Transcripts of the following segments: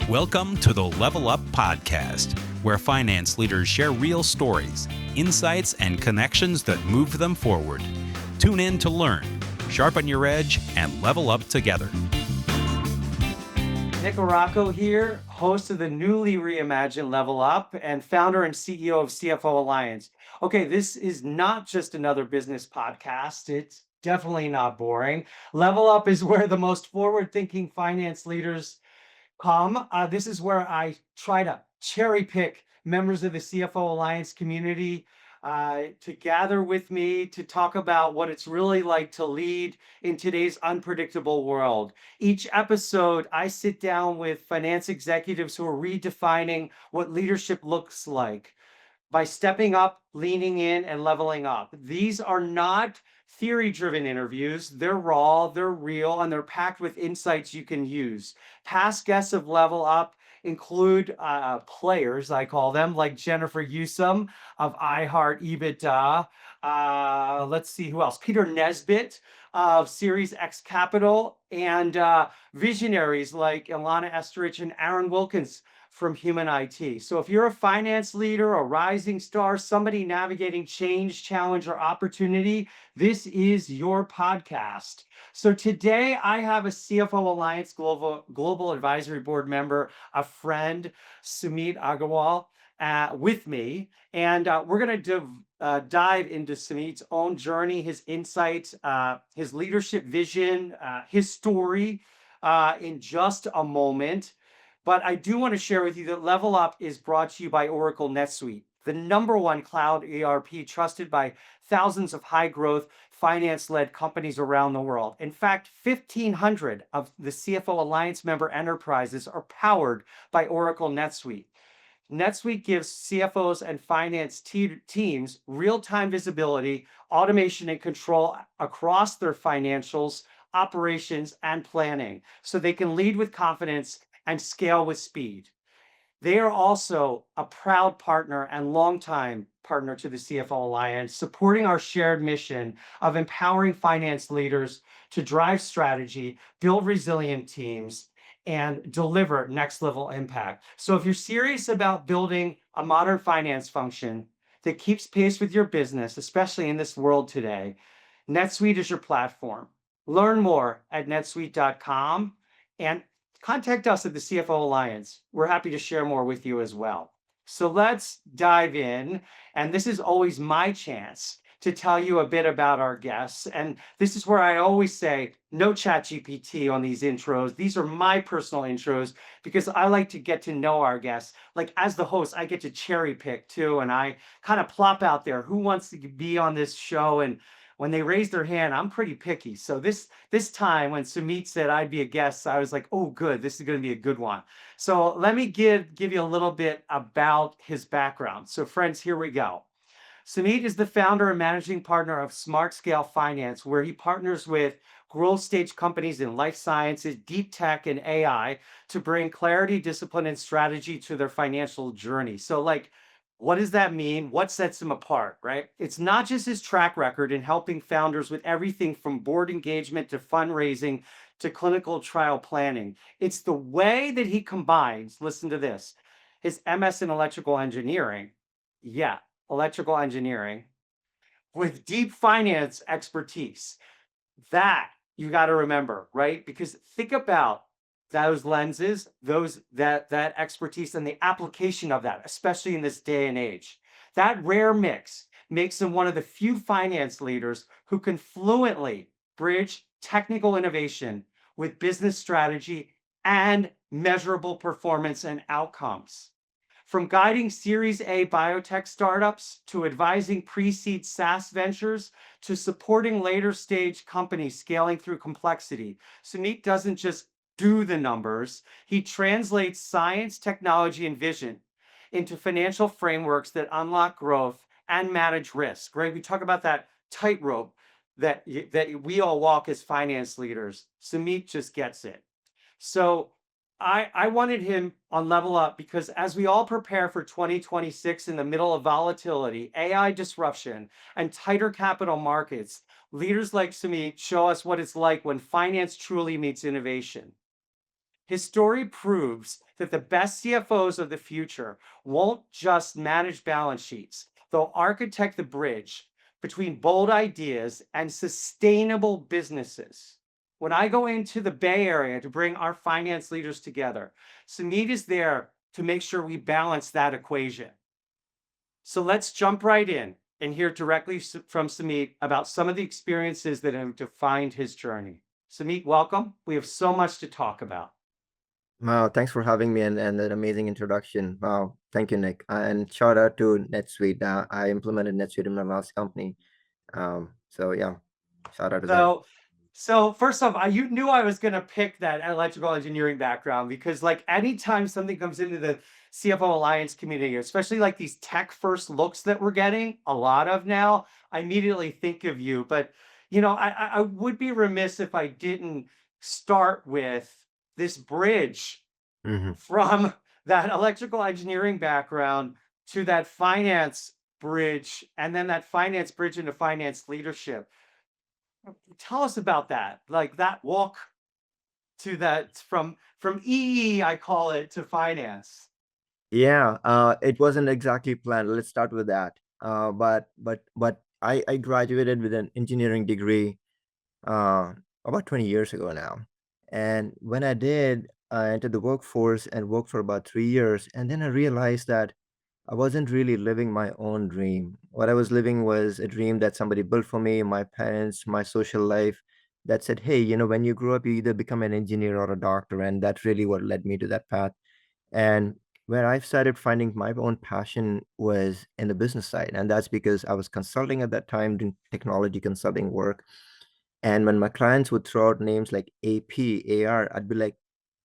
Welcome to the Level Up Podcast, where finance leaders share real stories, insights, and connections that move them forward. Tune in to learn, sharpen your edge, and level up together. Nick Aracco here, host of the newly reimagined Level Up and founder and CEO of CFO Alliance. Okay, this is not just another business podcast. It's definitely not boring. Level Up is where the most forward-thinking finance leaders come. This is where I try to cherry pick members of the CFO Alliance community to gather with me to talk about what it's really like to lead in today's unpredictable world. Each episode, I sit down with finance executives who are redefining what leadership looks like by stepping up, leaning in, and leveling up. These are not theory-driven interviews. They're raw, they're real, and they're packed with insights you can use. Past guests of Level Up include players, I call them, like Jennifer Usum of iHeart EBITDA. Let's see who else. Peter Nesbitt of Series X Capital, and visionaries like Ilana Esterich and Aaron Wilkins from Human IT. So if you're a finance leader, a rising star, somebody navigating change, challenge, or opportunity, this is your podcast. So today I have a CFO Alliance Global Advisory Board member, a friend, Sumeet Agrawal, with me. And we're going to dive into Sumeet's own journey, his insights, his leadership vision, his story in just a moment. But I do want to share with you that Level Up is brought to you by Oracle NetSuite, the #1 cloud ERP trusted by thousands of high-growth, finance-led companies around the world. In fact, 1,500 of the CFO Alliance member enterprises are powered by Oracle NetSuite. NetSuite gives CFOs and finance teams real-time visibility, automation, and control across their financials, operations, and planning, so they can lead with confidence and scale with speed. They are also a proud partner and longtime partner to the CFO Alliance, supporting our shared mission of empowering finance leaders to drive strategy, build resilient teams, and deliver next level impact. So if you're serious about building a modern finance function that keeps pace with your business, especially in this world today, NetSuite is your platform. Learn more at netsuite.com and contact us at the CFO Alliance. We're happy to share more with you as well. So let's dive in. And this is always my chance to tell you a bit about our guests. And this is where I always say, no ChatGPT on these intros. These are my personal intros because I like to get to know our guests. Like as the host, I get to cherry pick too. And I kind of plop out there who wants to be on this show. And when they raise their hand, I'm pretty picky. So this time when Sumeet said I'd be a guest, I was like, oh, good, this is going to be a good one. So let me give you a little bit about his background. So friends, here we go. Sumeet is the founder and managing partner of SmartScale Finance, where he partners with growth stage companies in life sciences, deep tech, and AI to bring clarity, discipline, and strategy to their financial journey. So what does that mean? What sets him apart, right? It's not just his track record in helping founders with everything from board engagement to fundraising to clinical trial planning. It's the way that he combines, listen to this, his MS in electrical engineering, electrical engineering, with deep finance expertise. That you got to remember, right? Because think about those lenses, that expertise and the application of that, especially in this day and age. That rare mix makes him one of the few finance leaders who can fluently bridge technical innovation with business strategy and measurable performance and outcomes. From guiding Series A biotech startups to advising pre-seed SaaS ventures to supporting later stage companies scaling through complexity, Sumeet doesn't just do the numbers. He translates science, technology, and vision into financial frameworks that unlock growth and manage risk, right? We talk about that tightrope that we all walk as finance leaders. Sumeet just gets it. So I wanted him on Level Up because as we all prepare for 2026 in the middle of volatility, AI disruption, and tighter capital markets, leaders like Sumeet show us what it's like when finance truly meets innovation. His story proves that the best CFOs of the future won't just manage balance sheets, they'll architect the bridge between bold ideas and sustainable businesses. When I go into the Bay Area to bring our finance leaders together, Sumeet is there to make sure we balance that equation. So let's jump right in and hear directly from Sumeet about some of the experiences that have defined his journey. Sumeet, welcome. We have so much to talk about. Wow, thanks for having me and that amazing introduction. Wow, thank you, Nick. And shout out to NetSuite. I implemented NetSuite in my last company. So yeah, shout out to them. So, so first off, you knew I was going to pick that electrical engineering background because, like, anytime something comes into the CFO Alliance community, especially like these tech first looks that we're getting a lot of now, I immediately think of you. But I would be remiss if I didn't start with this bridge Hmm. from that electrical engineering background to that finance bridge, and then that finance bridge into finance leadership. Tell us about that, like that walk to that from EE, I call it, to finance. Yeah, it wasn't exactly planned. Let's start with that. But I graduated with an engineering degree uh about 20 years ago now. And when I did, I entered the workforce and worked for about 3 years. And then I realized that I wasn't really living my own dream. What I was living was a dream that somebody built for me, my parents, my social life, that said, hey, when you grow up, you either become an engineer or a doctor. And that's really what led me to that path. And where I started finding my own passion was in the business side. And that's because I was consulting at that time, doing technology consulting work. And when my clients would throw out names like AP, AR, I'd be like,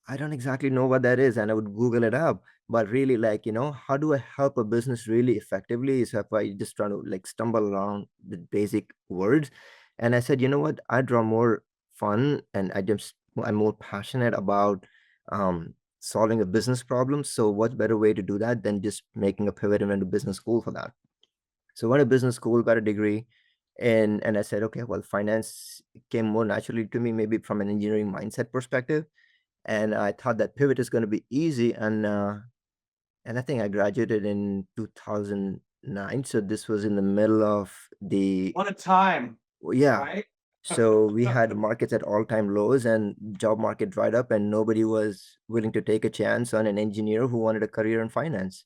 I don't exactly know what that is. And I would Google it up. But really, like, how do I help a business really effectively? So if I just try to like stumble around the basic words. And I said, you know what? I draw more fun and I'm more passionate about solving a business problem. So what better way to do that than just making a pivot and went to business school for that? So went to business school, got a degree, and I said, okay, well, finance came more naturally to me, maybe from an engineering mindset perspective. And I thought that pivot is going to be easy, and I think I graduated in 2009. So this was in the middle of the What a time, yeah. right? So we had markets at all-time lows, and job market dried up, and nobody was willing to take a chance on an engineer who wanted a career in finance.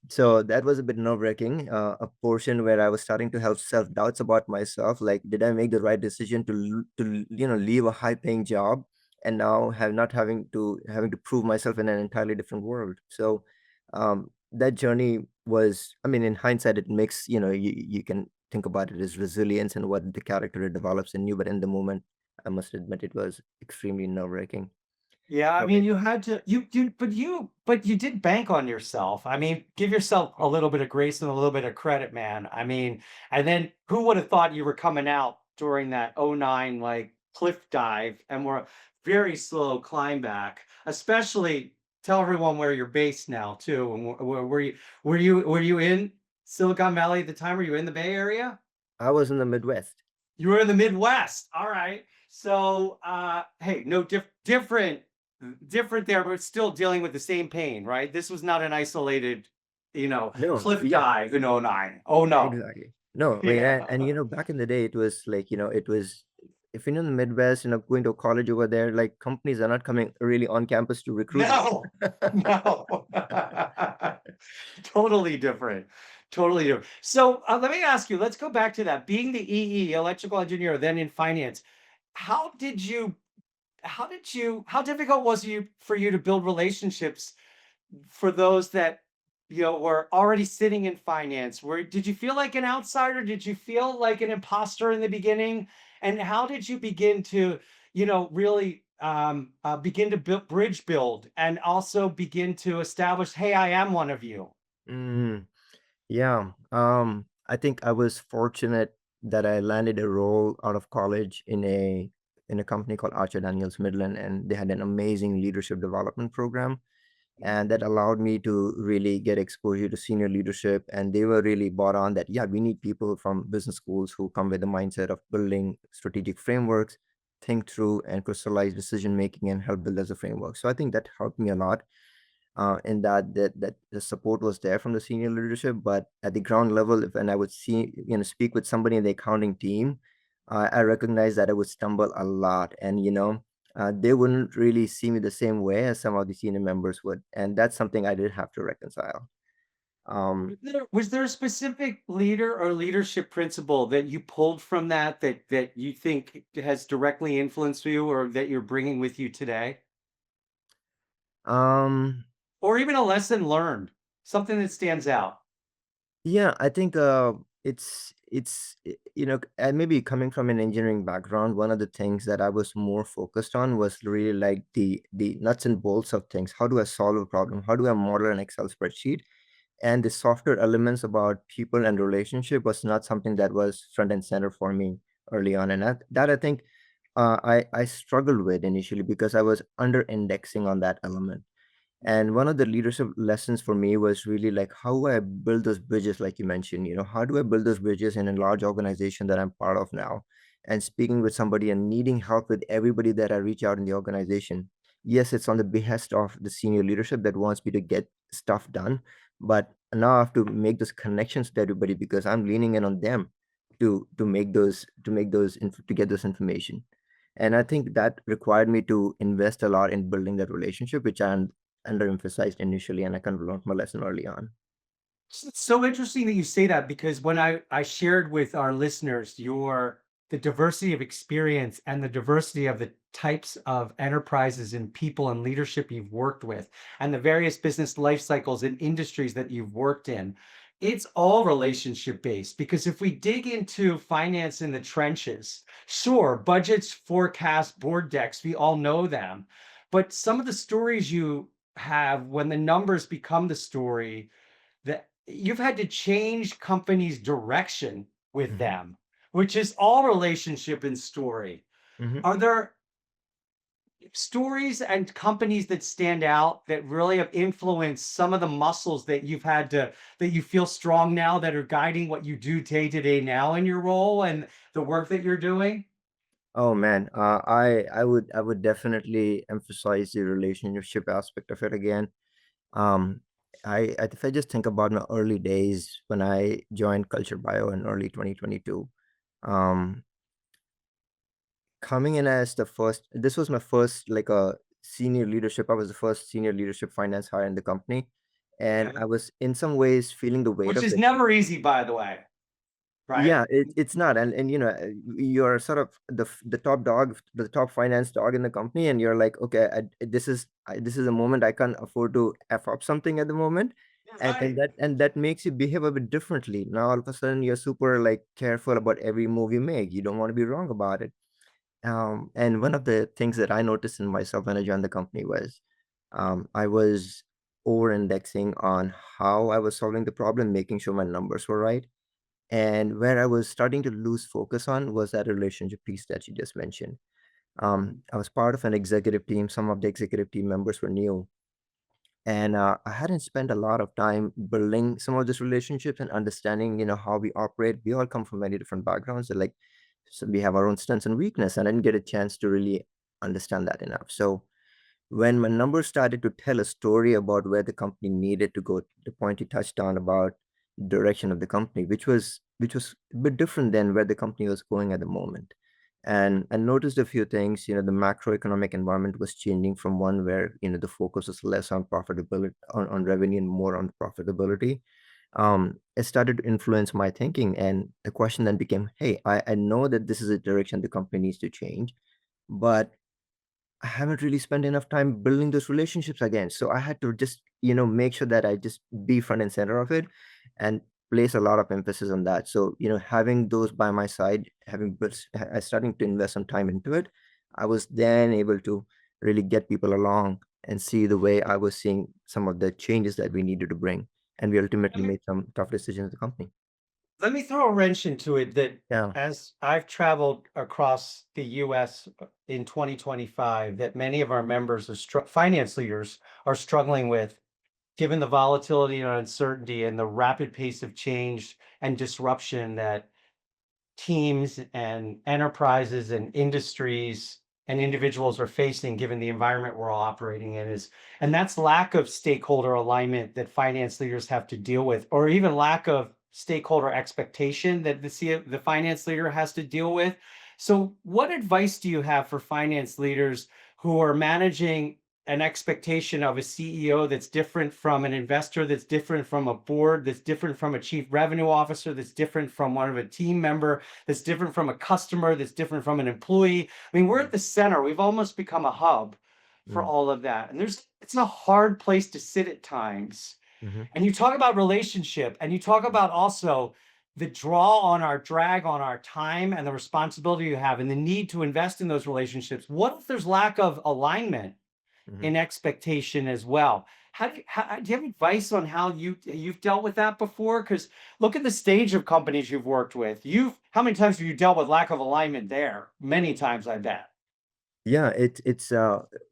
So that was a bit nerve-wracking, a portion where I was starting to have self-doubts about myself, like, did I make the right decision to leave a high-paying job and now having to prove myself in an entirely different world. So that journey was, I mean, in hindsight, it makes, you can think about it as resilience and what the character it develops in you, but in the moment, I must admit it was extremely nerve-wracking. Yeah, I Okay. mean, you had to but you did bank on yourself. I mean, give yourself a little bit of grace and a little bit of credit, man. I mean, and then who would have thought you were coming out during that '09 like cliff dive and were very slow climb back, especially tell everyone where you're based now too. And were you in Silicon Valley at the time? Were you in the Bay Area? I was in the Midwest. You were in the Midwest. All right. So, hey, no different there, but still dealing with the same pain, right? This was not an isolated, No, cliff yeah. dive in '09. Oh no. Exactly. No, I mean, Yeah. and back in the day, it was like, it was, if you're in the Midwest, going to college over there, like companies are not coming really on campus to recruit you. No. No. Totally different. Totally different. So, let me ask you, let's go back to that. Being the EE, electrical engineer, then in finance, how did you how difficult was you for you to build relationships for those that were already sitting in finance? Where did you feel like an outsider? Did you feel like an imposter in the beginning? And how did you begin to really begin to build bridge build and also begin to establish, hey, I am one of you? Mm, yeah. I think I was fortunate that I landed a role out of college in a company called Archer Daniels Midland, and they had an amazing leadership development program. And that allowed me to really get exposure to senior leadership, and they were really bought on that, yeah, we need people from business schools who come with the mindset of building strategic frameworks, think through and crystallize decision making and help build as a framework. So I think that helped me a lot. In that the support was there from the senior leadership, but at the ground level, if and I would see speak with somebody in the accounting team, I recognize that I would stumble a lot, and they wouldn't really see me the same way as some of the senior members would, and that's something I did have to reconcile. Um, Was there a specific leader or leadership principle that you pulled from that you think has directly influenced you or that you're bringing with you today? um, Or even a lesson learned, something that stands out? Yeah, I think and maybe coming from an engineering background, one of the things that I was more focused on was really like the nuts and bolts of things. How do I solve a problem? How do I model an Excel spreadsheet? And the software elements about people and relationship was not something that was front and center for me early on, and that I think I struggled with initially because I was under indexing on that element. And one of the leadership lessons for me was really like, how do I build those bridges, like you mentioned, how do I build those bridges in a large organization that I'm part of now? And speaking with somebody and needing help with everybody that I reach out in the organization. Yes, it's on the behest of the senior leadership that wants me to get stuff done. But now I have to make those connections to everybody because I'm leaning in on them to get this information. And I think that required me to invest a lot in building that relationship, which I underemphasized initially, and I kind of learned my lesson early on. It's so interesting that you say that because when I shared with our listeners the diversity of experience and the diversity of the types of enterprises and people and leadership you've worked with and the various business life cycles and industries that you've worked in, it's all relationship based because if we dig into finance in the trenches, sure, budgets, forecasts, board decks, we all know them. But some of the stories you have when the numbers become the story, that you've had to change companies' direction with Hmm. them, which is all relationship and story. Hmm. Are there stories and companies that stand out that really have influenced some of the muscles that you feel strong now that are guiding what you do day to day now in your role and the work that you're doing? Oh man, I would definitely emphasize the relationship aspect of it again. Um, if I just think about my early days when I joined Culture Bio in early 2022, um, coming in as the first, this was my first like a senior leadership. I was the first senior leadership finance hire in the company, and I Okay. was in some ways feeling the weight Which of is it. never easy, by the way, right? Yeah, it's not, and you're sort of the top dog, the top finance dog in the company, and you're like, okay, this is a moment I can't afford to f up something at the moment, Yeah, and right. that makes you behave a bit differently. Now all of a sudden you're super like careful about every move you make. You don't want to be wrong about it. And one of the things that I noticed in myself when I joined the company was, I was over indexing on how I was solving the problem, making sure my numbers were right, and where I was starting to lose focus on was that relationship piece that you just mentioned. I was part of an executive team. Some of the executive team members were new, and I hadn't spent a lot of time building some of these relationships and understanding, how we operate. We all come from many different backgrounds. So like, so we have our own strengths and weakness, and I didn't get a chance to really understand that enough. So when my numbers started to tell a story about where the company needed to go, the point you touched on about direction of the company, which was a bit different than where the company was going at the moment. And I noticed a few things. The macroeconomic environment was changing from one where the focus was less on profitability, on revenue, and more on profitability. It started to influence my thinking, and the question then became, hey, I know that this is a direction the company needs to change, but I haven't really spent enough time building those relationships again. So I had to just, make sure that I just be front and center of it and place a lot of emphasis on that. So, having those by my side, starting to invest some time into it, I was then able to really get people along and see the way I was seeing some of the changes that we needed to bring. And we ultimately made some tough decisions as a company. Let me throw a wrench into it that Yeah. as I've traveled across the US in 2025, that many of our members finance leaders are struggling with, given the volatility and uncertainty and the rapid pace of change and disruption that teams and enterprises and industries and individuals are facing given the environment we're all operating in is, and that's lack of stakeholder alignment that finance leaders have to deal with, or even lack of stakeholder expectation that the finance leader has to deal with. So what advice do you have for finance leaders who are managing an expectation of a CEO that's different from an investor, that's different from a board, that's different from a chief revenue officer, that's different from one of a team member, that's different from a customer, that's different from an employee? I mean, we're at the center. We've almost become a hub for Mm, all of that. And it's a hard place to sit at times. mhm. And you talk about relationship, and you talk about also the draw on our drag on our time and the responsibility you have and the need to invest in those relationships. What if there's lack of alignment Mhm. in expectation as well? Do you have advice on how you've dealt with that before? Because look at the stage of companies you've worked with. How many times have you dealt with lack of alignment there? Many times, I bet. Yeah, it's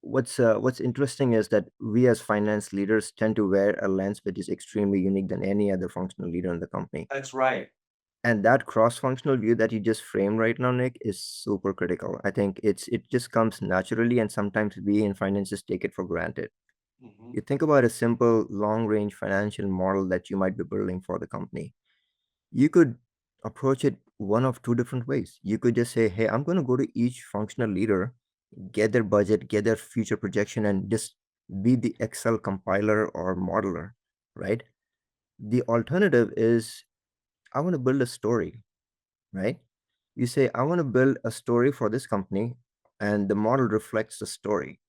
what's interesting is that we as finance leaders tend to wear a lens which is extremely unique than any other functional leader in the company. That's right. And that cross-functional view that you just framed right now, Nick, is super critical. I think it just comes naturally, and sometimes we in finance just take it for granted. Mhm. You think about a simple long-range financial model that you might be building for the company. You could approach it one of two different ways. You could just say, hey, I'm going to go to each functional leader, get their budget, get their future projection, and just be the Excel compiler or modeler, right? The alternative is, I want to build a story, right? You say, I want to build a story for this company, and the model reflects the story.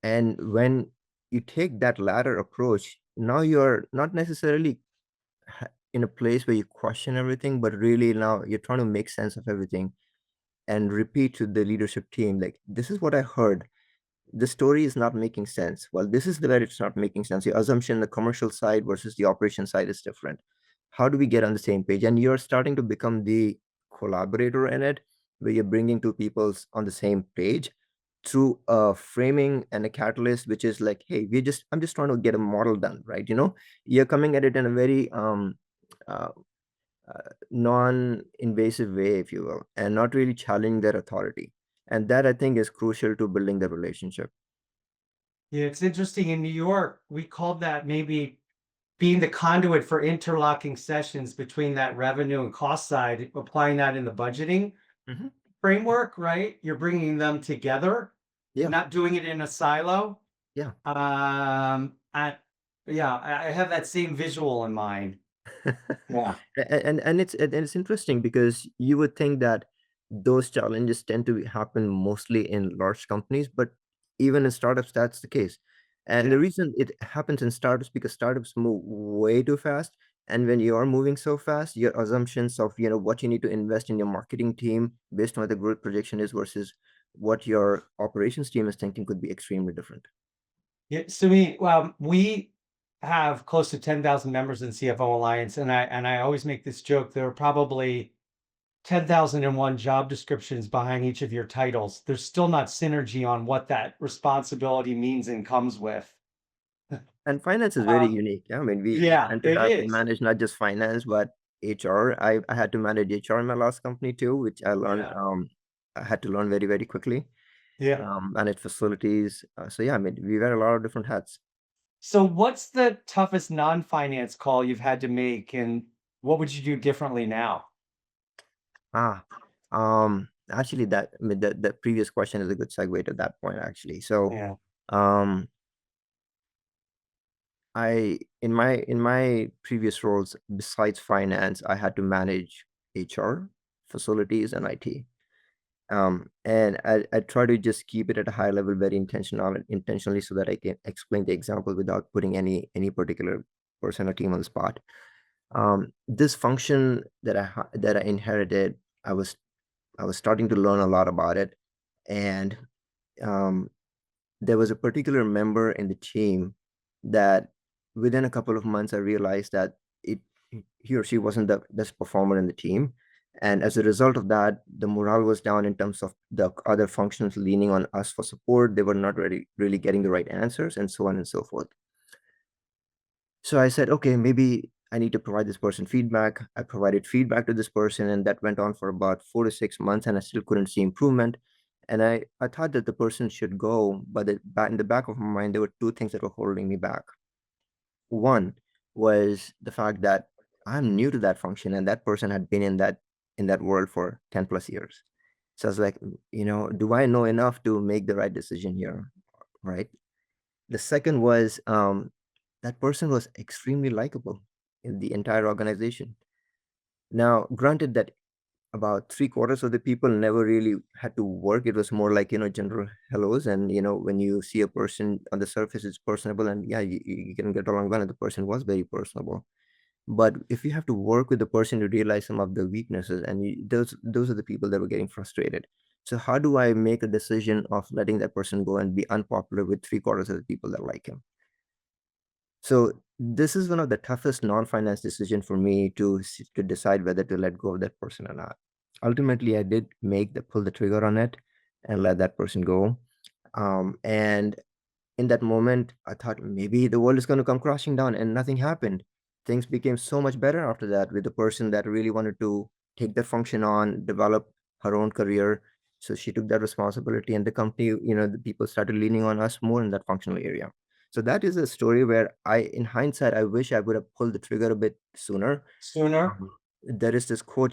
And when you take that latter approach, now you're not necessarily in a place where you question everything, but really now you're trying to make sense of everything and repeat to the leadership team, like, this is what I heard. The story is not making sense. Well, this is the where it's not making sense. Your assumption, the commercial side versus the operation side is different. How do we get on the same page? And you're starting to become the collaborator in it, where you're bringing two people's on the same page through a framing and a catalyst, which is like, hey, I'm just trying to get a model done, right? You're coming at it in a very uh, non-invasive way, if you will, and not really challenging their authority. And that, I think, is crucial to building the relationship. Yeah, it's interesting. In New York, we called that maybe being the conduit for interlocking sessions between that revenue and cost side, applying that in the budgeting Mhm. framework, right? You're bringing them together, Yeah, not doing it in a silo. yeah. I, yeah, I have that same visual in mind. Yeah. And it's interesting because you would think that those challenges tend to happen mostly in large companies, but even in startups, that's the case. And the Yeah. reason it happens in startups because startups move way too fast. And when you are moving so fast, your assumptions of what you need to invest in your marketing team based on what the growth projection is versus what your operations team is thinking could be extremely different. Yeah. So we have close to 10,000 members in CFO Alliance, and I always make this joke. There are probably 10,001 job descriptions behind each of your titles. There's still not synergy on what that responsibility means and comes with. And finance is very Um, unique. Yeah, I mean, we yeah, tend to it have to is. manage not just finance, but HR. I had to manage HR in my last company too, which I learned, Yeah. I had to learn very, very quickly. Yeah. Manage facilities. So yeah, I mean, we wear a lot of different hats. So what's the toughest non-finance call you've had to make, and what would you do differently now? Ah, actually, I mean, the previous question is a good segue to that point, actually. So, Yeah. um, in my previous roles, besides finance, I had to manage HR, facilities, and IT. And I try to just keep it at a high level, very intentionally, so that I can explain the example without putting any particular person or team on the spot. This function that I inherited, I was I was starting to learn a lot about it, and um, there was a particular member in the team that within a couple of months I realized that it he or she wasn't the best performer in the team. And as a result of that, the morale was down in terms of the other functions leaning on us for support. They were not really getting the right answers, and so on and so forth. So I said, okay, maybe I need to provide this person feedback. I provided feedback to this person, and that went on for about 4 to 6 months, and I still couldn't see improvement. And I thought that the person should go, but in the back of my mind, there were two things that were holding me back. One was the fact that I'm new to that function, and that person had been in that world for 10 plus years. So I was like, do I know enough to make the right decision here? Right. The second was that person was extremely likable in the entire organization. Now, granted that about three-quarters of the people never really had to work. It was more like, general hellos. And, when you see a person on the surface, it's personable. And yeah, you can get along well. And the person was very personable. But if you have to work with the person to realize some of the weaknesses, and those are the people that were getting frustrated. So how do I make a decision of letting that person go and be unpopular with three-quarters of the people that like him? So this is one of the toughest non-finance decision for me to decide whether to let go of that person or not. Ultimately, I did pull the trigger on it and let that person go. And in that moment, I thought maybe the world is going to come crashing down, and nothing happened. Things became so much better after that with the person that really wanted to take the function on, develop her own career. So she took that responsibility, and the company, the people started leaning on us more in that functional area. So that is a story where in hindsight, I wish I would have pulled the trigger a bit sooner. Sooner? There is this quote,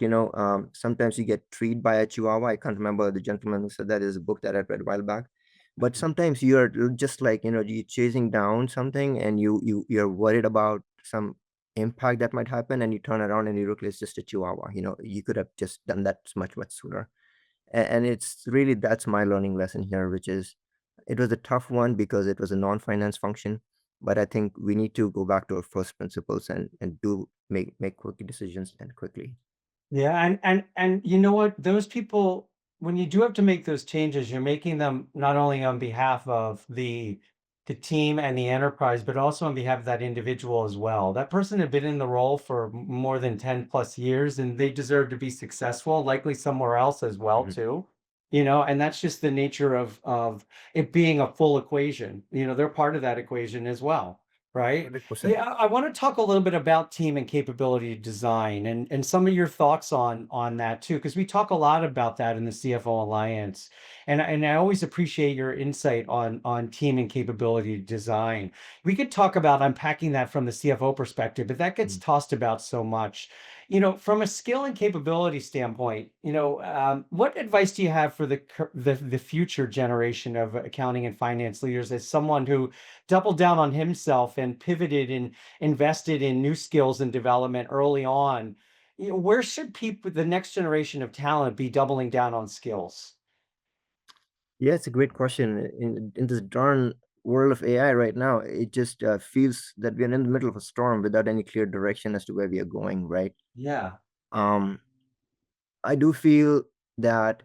sometimes you get treated by a chihuahua. I can't remember the gentleman who said that. Is a book that I read a while back. But sometimes you're just like, you're chasing down something, and you're worried about some impact that might happen, and you turn around and you look, it's just a chihuahua. You could have just done that much sooner. And it's really, that's my learning lesson here, which is it was a tough one because it was a non-finance function. But I think we need to go back to our first principles and do make quick decisions and quickly. Yeah, and you know what? Those people, when you do have to make those changes, you're making them not only on behalf of the team and the enterprise, but also on behalf of that individual as well. That person had been in the role for more than 10 plus years, and they deserve to be successful, likely somewhere else as well Mhm. too. And that's just the nature of it being a full equation. They're part of that equation as well. Right. Hey, 100%. I want to talk a little bit about team and capability design and some of your thoughts on that too, because we talk a lot about that in the CFO Alliance. And I always appreciate your insight on team and capability design. We could talk about unpacking that from the CFO perspective, but that gets Mm. tossed about so much. From a skill and capability standpoint, what advice do you have for the future generation of accounting and finance leaders as someone who doubled down on himself and pivoted and invested in new skills and development early on? Where should people, the next generation of talent, be doubling down on skills? Yeah, it's a great question. In this darn world of AI right now, it just feels that we're in the middle of a storm without any clear direction as to where we are going, right? Yeah. Um, I do feel that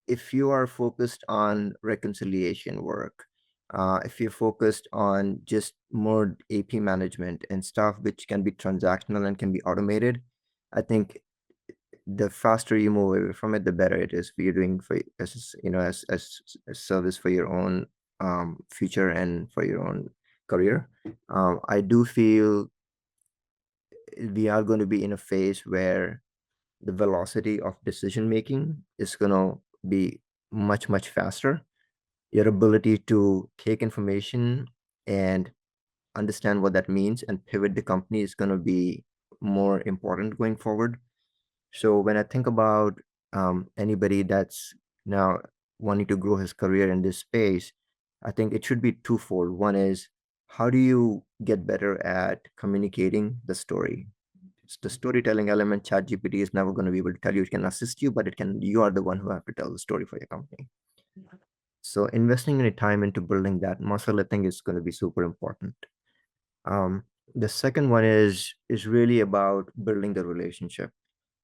if you are focused on reconciliation work, if you're focused on just more AP management and stuff which can be transactional and can be automated, I think the faster you move away from it, the better it is for you doing for as service for your own future and for your own career. I do feel we are going to be in a phase where the velocity of decision making is going to be much faster. Your ability to take information and understand what that means and pivot the company is going to be more important going forward. So when I think about anybody that's now wanting to grow his career in this space, I think it should be twofold. One is, how do you get better at communicating the story? It's the storytelling element. ChatGPT is never going to be able to tell you. It can assist you, but you are the one who have to tell the story for your company. So investing any time into building that muscle, I think, is going to be super important. Um, the second one is really about building the relationship.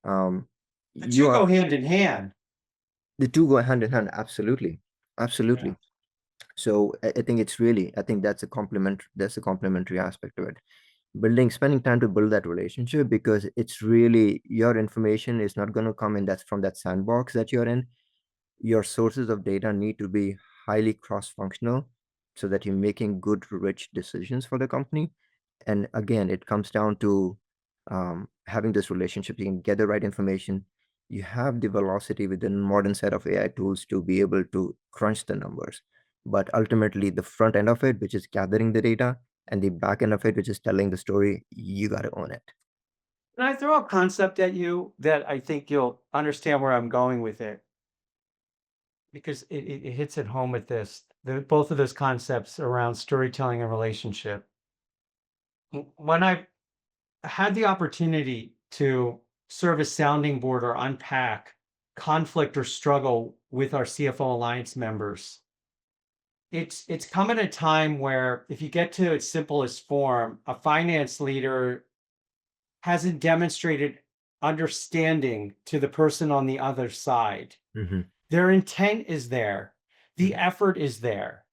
Um, The you two are go hand in hand. The two go hand in hand. Absolutely, Yeah. absolutely. So I think it's really, I think that's a complement. That's a complementary aspect to it. Spending time to build that relationship, because it's really, your information is not going to come in that from that sandbox that you're in. Your sources of data need to be highly cross-functional so that you're making good, rich decisions for the company. And again, it comes down to having this relationship. You can get the right information. You have the velocity with the modern set of AI tools to be able to crunch the numbers. But ultimately, the front end of it, which is gathering the data, and the back end of it, which is telling the story, you got to own it. Can I throw a concept at you that I think you'll understand where I'm going with it? Because it hits it home with this. Both of those concepts around storytelling and relationship. When I had the opportunity to serve as sounding board or unpack conflict or struggle with our CFO Alliance members, it's come at a time where if you get to its simplest form, a finance leader hasn't demonstrated understanding to the person on the other side. Mm-hmm. Their intent is there, the effort is there,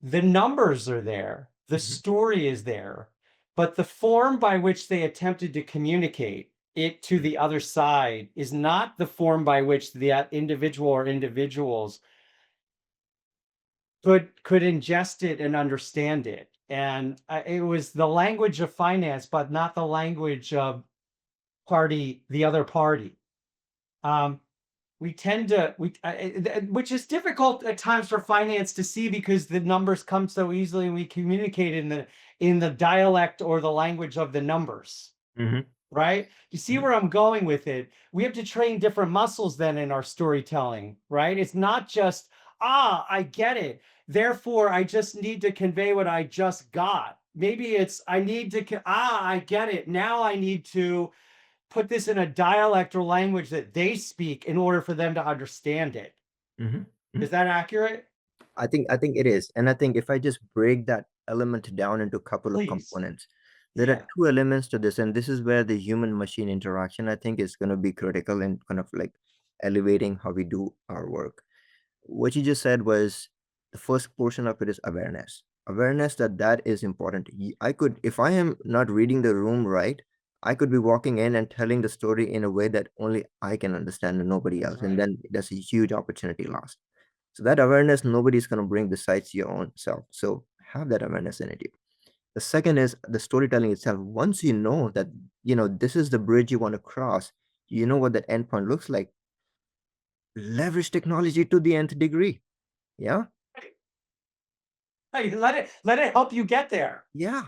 the numbers are there, the story is there, but the form by which they attempted to communicate it to the other side is not the form by which the individual or individuals could ingest it and understand it. And it was the language of finance, but not the language of the other party. We tend to, which is difficult at times for finance to see because the numbers come so easily and we communicate in the dialect or the language of the numbers. Mm-hmm. Right? You see where I'm going with it? We have to train different muscles then in our storytelling, right? It's not just, I get it. Therefore, I just need to convey what I just got. Maybe it's, I need to, I get it. Now I need to put this in a dialect or language that they speak in order for them to understand it. Mm-hmm. Is that accurate? I think it is. And I think if I just break that element down into a couple of Please. components, there are two elements to this, and this is where the human machine interaction, I think, is going to be critical in kind of like elevating how we do our work. What you just said was the first portion of it is awareness. Awareness that that is important. I could, if I am not reading the room right, I could be walking in and telling the story in a way that only I can understand and nobody else. And then there's a huge opportunity lost. So that awareness, nobody's going to bring besides your own self. So have that awareness in it. The second is the storytelling itself. Once you know that, this is the bridge you want to cross, you know what that endpoint looks like. Leverage technology to the nth degree. Yeah. Hey, let it help you get there. Yeah.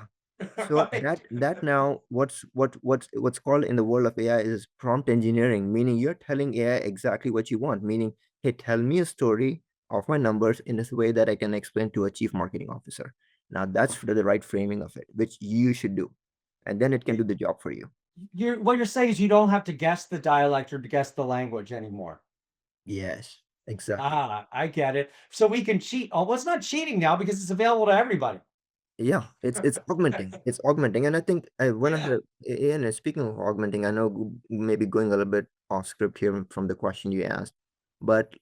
So that now what's called in the world of AI is prompt engineering, meaning you're telling AI exactly what you want, meaning, hey, tell me a story of my numbers in this way that I can explain to a chief marketing officer. Now that's for the right framing of it, which you should do. And then it can do the job for you. What you're saying is you don't have to guess the dialect or to guess the language anymore. Yes, exactly. I get it. So we can cheat. Oh, well, it's not cheating now because it's available to everybody. Yeah, it's augmenting, and I think when I had and speaking of augmenting, I know maybe going a little bit off script here from the question you asked, but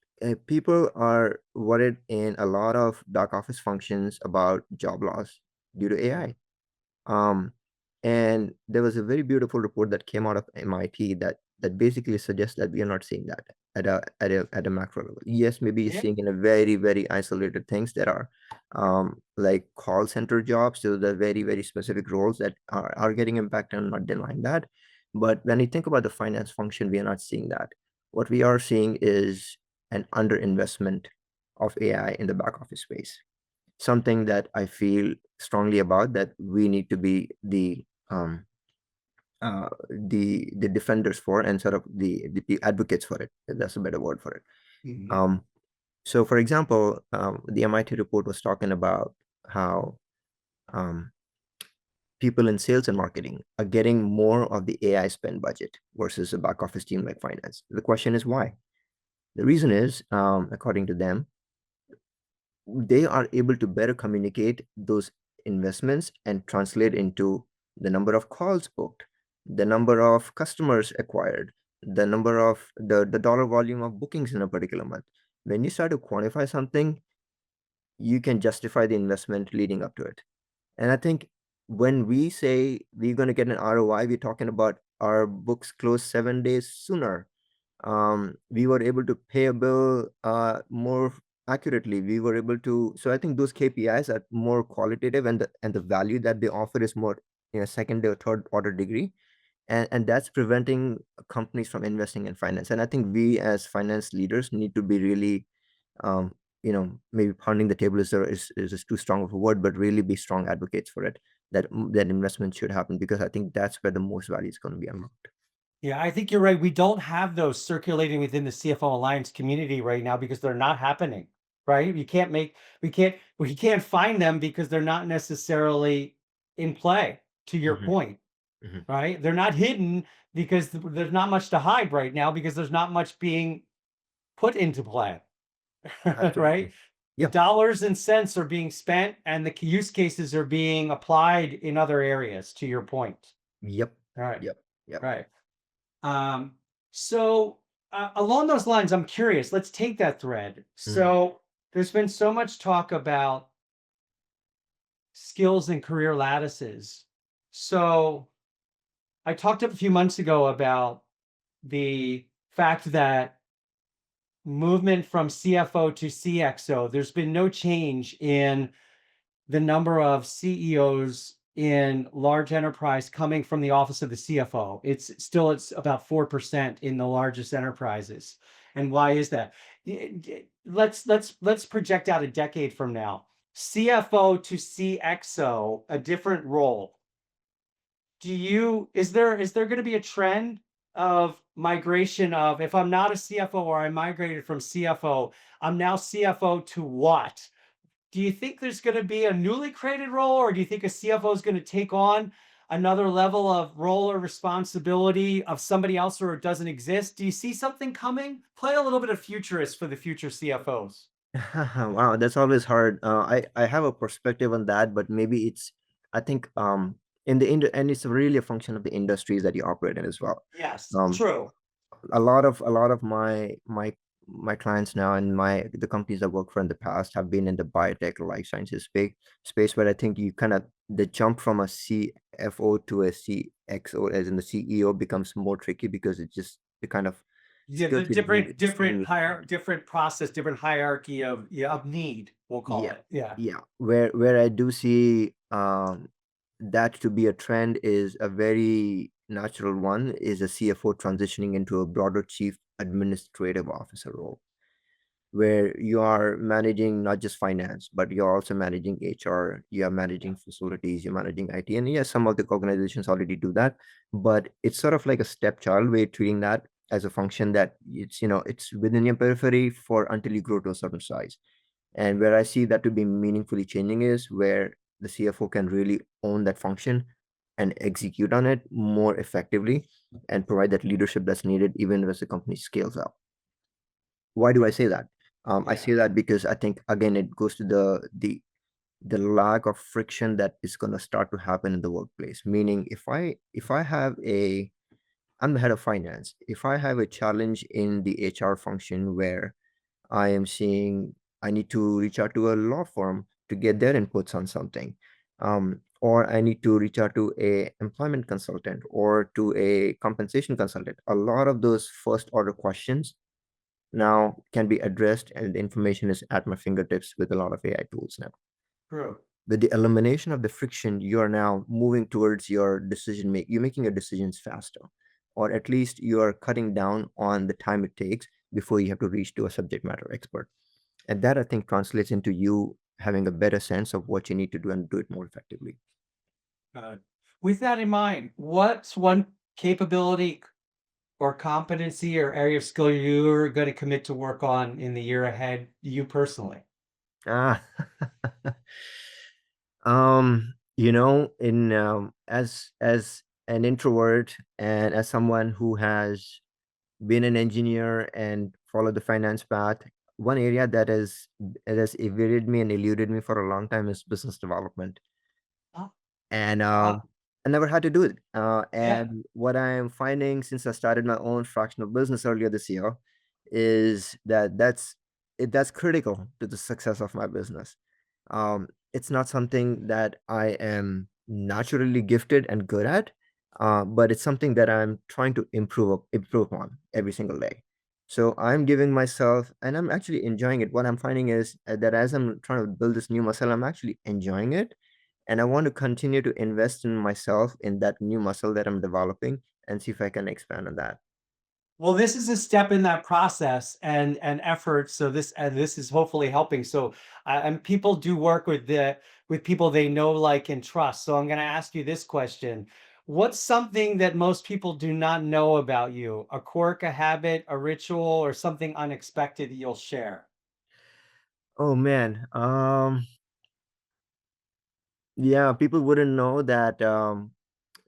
people are worried in a lot of back office functions about job loss due to AI. Um, and there was a very beautiful report that came out of MIT that basically suggests that we are not seeing that at a macro level. Yes, maybe you're seeing in a very, very isolated things that are like call center jobs. So the very, very specific roles that are getting impacted. I'm not denying that. But when you think about the finance function, we are not seeing that. What we are seeing is an underinvestment of AI in the back office space, something that I feel strongly about, that we need to be the defenders for, and sort of the advocates for it. That's a better word for it. So for example, the MIT report was talking about how people in sales and marketing are getting more of the AI spend budget versus a back office team like finance. The question is why? The reason is, according to them, they are able to better communicate those investments and translate into the number of calls booked, the number of customers acquired, the number of the dollar volume of bookings in a particular month. When you start to quantify something, you can justify the investment leading up to it. And I think when we say we're going to get an ROI, we're talking about our books closed 7 days sooner. We were able to pay a bill more accurately. We were able to, so I think those KPIs are more qualitative, and the value that they offer is more second or third order degree, and that's preventing companies from investing in finance. And I think we as finance leaders need to be really, um, maybe pounding the table is too strong of a word, but really be strong advocates for it, that investment should happen, because I think that's where the most value is going to be unlocked. Yeah, I think you're right. We don't have those circulating within the CFO Alliance community right now because they're not happening, right? We can't find them because they're not necessarily in play, to your Hmm. point, Hmm. right? They're not hidden because there's not much to hide right now because there's not much being put into play, right? Absolutely. The Yeah. dollars and cents are being spent and the use cases are being applied in other areas, to your point. Yep. All right, Yep. Yep. right. Um, so along those lines, I'm curious. Let's take that thread. Mhm. So there's been so much talk about skills and career lattices. So I talked a few months ago about the fact that movement from CFO to CXO, there's been no change in the number of CEOs in large enterprise coming from the office of the CFO. It's about 4% in the largest enterprises. And why is that? Let's project out a decade from now. CFO to CXO, a different role. Is there going to be a trend of migration of, if I'm not a CFO or I migrated from CFO, I'm now CFO to what? Do you think there's going to be a newly created role, or do you think a CFO is going to take on another level of role or responsibility of somebody else, or it doesn't exist? Do you see something coming? Play a little bit of futurist for the future CFOs. Wow, that's always hard. I have a perspective on that, but maybe I think, and it's really a function of the industries that you operate in as well. Yes, Um, true. a lot of my clients now, and the companies I worked for in the past, have been in the biotech or life sciences space, where I think you kind of, the jump from a CFO to a CXO, as in the CEO, becomes more tricky, because it's just the kind of Yeah, the skills you need different is different extremely higher different. different process, different hierarchy of, yeah, of need, we'll call Yeah, it. Yeah. yeah. Where I do see that to be a trend, is a very natural one, is a CFO transitioning into a broader chief administrative officer role, where you are managing not just finance, but you're also managing HR, you are managing facilities, you're managing IT. And yes, some of the organizations already do that, but it's sort of like a stepchild way, treating that as a function that it's within your periphery for until you grow to a certain size. And where I see that to be meaningfully changing is where the CFO can really own that function and execute on it more effectively, and provide that leadership that's needed even as the company scales up. Why do I say that? I Yeah. say that because I think, again, it goes to the lack of friction that is going to start to happen in the workplace. Meaning, if I have a I'm the head of finance. If I have a challenge in the HR function, where I am seeing I need to reach out to a law firm to get their inputs on something, or I need to reach out to a employment consultant or to a compensation consultant. A lot of those first order questions now can be addressed, and the information is at my fingertips with a lot of AI tools now. True. With the elimination of the friction, you are now moving towards your decision make. You're making your decisions faster, or at least you are cutting down on the time it takes before you have to reach to a subject matter expert. And that, I think, translates into you having a better sense of what you need to do and do it more effectively. Uh, with that in mind, what's one capability or competency or area of skill you're going to commit to work on in the year ahead, you personally? Ah, in as an introvert, and as someone who has been an engineer and followed the finance path, one area that has evaded me and eluded me for a long time is business development. Oh, And wow. I never had to do it. Yeah. And what I'm finding, since I started my own fractional business earlier this year, is that's critical to the success of my business. It's not something that I am naturally gifted and good at, but it's something that I'm trying to improve on every single day. So I'm giving myself, and I'm actually enjoying it. What I'm finding is that as I'm trying to build this new muscle, I'm actually enjoying it, And I want to continue to invest in myself, in that new muscle that I'm developing, and see if I can expand on that. Well, this is a step in that process and effort. So this is hopefully helping. So and people do work with people they know, like, and trust. So I'm going to ask you this question: what's something that most people do not know about you? A quirk, a habit, a ritual, or something unexpected that you'll share? Oh man, yeah, people wouldn't know that.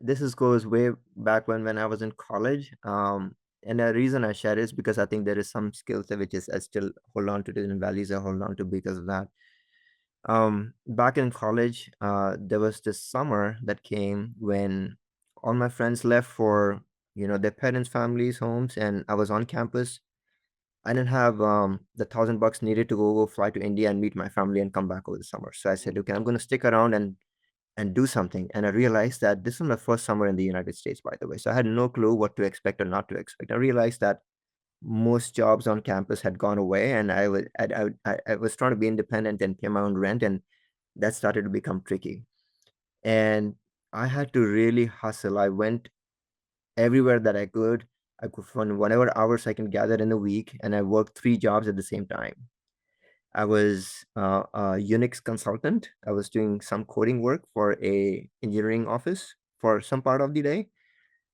This is goes way back when I was in college. And the reason I share is because I think there is some skills that which is I still hold on to, the values I hold on to because of that. Back in college, there was this summer that came when all my friends left for, their parents' families' homes, and I was on campus. I didn't have the $1,000 needed to go fly to India and meet my family and come back over the summer. So I said, okay, I'm going to stick around and do something. And I realized that this was my first summer in the United States, by the way. So I had no clue what to expect or not to expect. I realized that most jobs on campus had gone away, and I was trying to be independent and pay my own rent, and that started to become tricky. And I had to really hustle. I went everywhere that I could. I could find whatever hours I can gather in a week, and I worked 3 jobs at the same time. I was a Unix consultant. I was doing some coding work for a engineering office for some part of the day.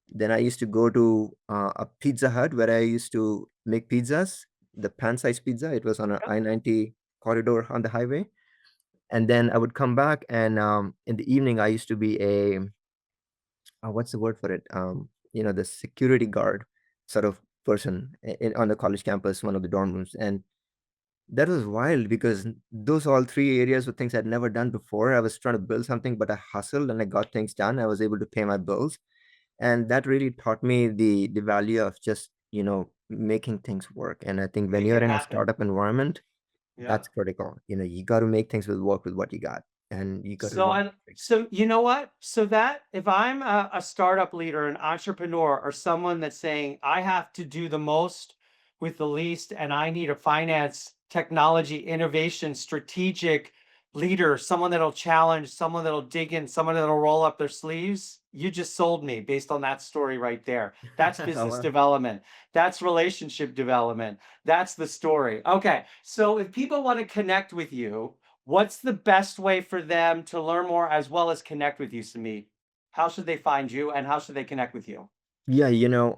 Then I used to go to a Pizza Hut where I used to make pizzas, the pan-sized pizza. It was on a I-90 corridor on the highway. And then I would come back, and in the evening I used to be a what's the word for it? The security guard sort of person on the college campus, one of the dorm rooms. And that was wild because those all 3 areas were things I'd never done before. I was trying to build something, but I hustled and I got things done. I was able to pay my bills. And that really taught me the value of just, making things work. And I think when Make you're it in a happen. startup environment, Yeah. that's critical. You got to make things with work with what you got. And you got to So run. so you know what? So that if I'm a startup leader, an entrepreneur, or someone that's saying I have to do the most with the least, and I need a finance, technology, innovation, strategic leader, someone that'll challenge, someone that'll dig in, someone that'll roll up their sleeves, you just sold me based on that story right there. That's business Well, development. That's relationship development. That's the story. Okay. So if people want to connect with you, what's the best way for them to learn more as well as connect with you, Sumeet? How should they find you and how should they connect with you? yeah,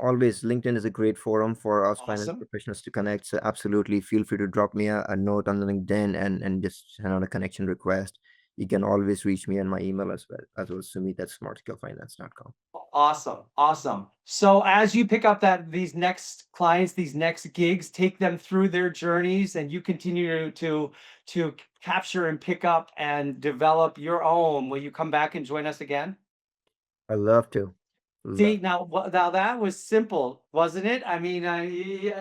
always LinkedIn is a great forum for us finance Awesome. professionals to connect. So absolutely feel free to drop me a note on LinkedIn and just send out a connection request. You can always reach me on my email as well, Sumeet at smartscalefinance.com. Awesome. Awesome. So as you pick up these next clients, these next gigs, take them through their journeys and you continue to capture and pick up and develop your own. Will you come back and join us again? I love to. See, Love. now that was simple, wasn't it? I mean,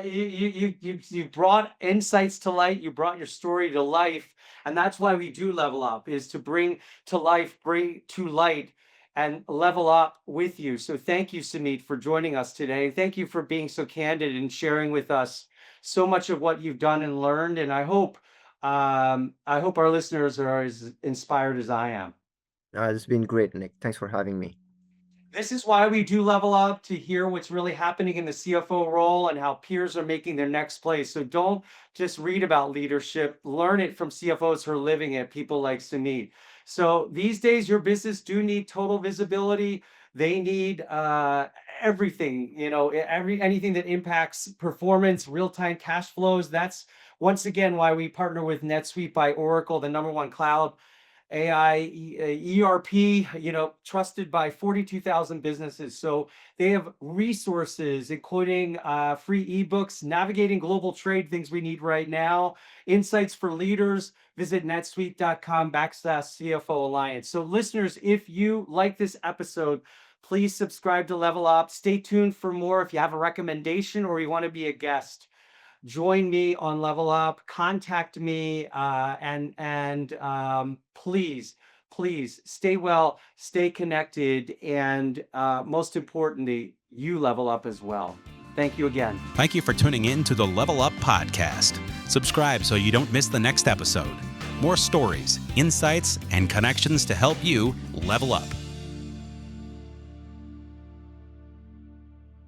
you brought insights to light, you brought your story to life, and that's why we do level up, is to bring to life, bring to light, and level up with you. So thank you, Sumeet, for joining us today. Thank you for being so candid and sharing with us so much of what you've done and learned. And I hope our listeners are as inspired as I am. It's been great, Nick. Thanks for having me. This is why we do level up, to hear what's really happening in the CFO role and how peers are making their next place. So don't just read about leadership, learn it from CFOs who are living it, people like Sumeet. So these days, your business do need total visibility. They need everything, anything that impacts performance, real-time cash flows. That's once again why we partner with NetSuite by Oracle, the #1 cloud AI ERP, trusted by 42,000 businesses. So they have resources, including free ebooks, navigating global trade, things we need right now, insights for leaders. Visit netsuite.com/CFO Alliance. So listeners, if you like this episode, please subscribe to Level Up. Stay tuned for more. If you have a recommendation or you want to be a guest, join me on Level Up, contact me, and please stay well, stay connected, and most importantly, you level up as well. Thank you again. Thank you for tuning in to the Level Up Podcast. Subscribe so you don't miss the next episode. More stories, insights, and connections to help you level up.